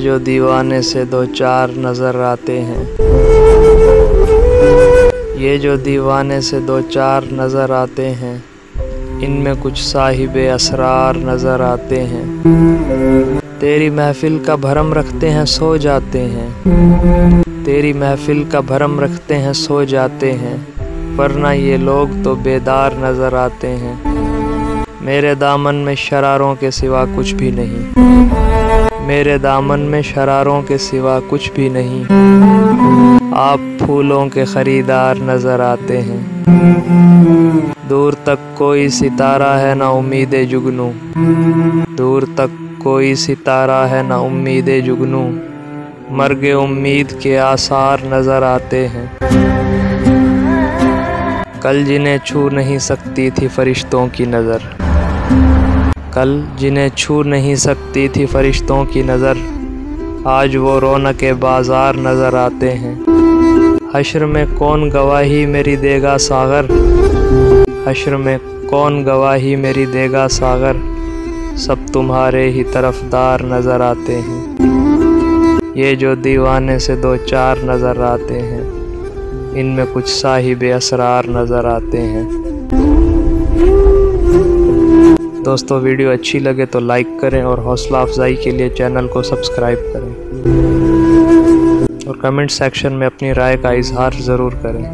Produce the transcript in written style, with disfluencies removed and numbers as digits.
जो दीवाने से दो चार नज़र आते हैं, ये जो दीवाने से दो चार नज़र आते हैं, इनमें कुछ साहिबे असरार नज़र आते हैं। तेरी महफिल का भरम रखते हैं सो जाते हैं, तेरी महफिल का भरम रखते हैं सो जाते हैं, वरना ये लोग तो बेदार नज़र आते हैं। मेरे दामन में शरारों के सिवा कुछ भी नहीं, मेरे दामन में शरारों के सिवा कुछ भी नहीं। आप फूलों के खरीदार नज़र आते हैं, दूर तक कोई सितारा है ना उम्मीदे जुगनू, दूर तक कोई सितारा है ना उम्मीदे जुगनू, मर्गे उम्मीद के आसार नज़र आते हैं। कल जिन्हें छू नहीं सकती थी फरिश्तों की नज़र, कल जिन्हें छू नहीं सकती थी फरिश्तों की नज़र, आज वो रौनके बाज़ार नज़र आते हैं। हश्र में कौन गवाही मेरी देगा सागर, हश्र में कौन गवाही मेरी देगा सागर, सब तुम्हारे ही तरफदार नज़र आते हैं। ये जो दीवाने से दो चार नज़र आते हैं, इनमें कुछ साहिबे असरार नज़र आते हैं। दोस्तों, वीडियो अच्छी लगे तो लाइक करें और हौसला अफजाई के लिए चैनल को सब्सक्राइब करें और कमेंट सेक्शन में अपनी राय का इजहार ज़रूर करें।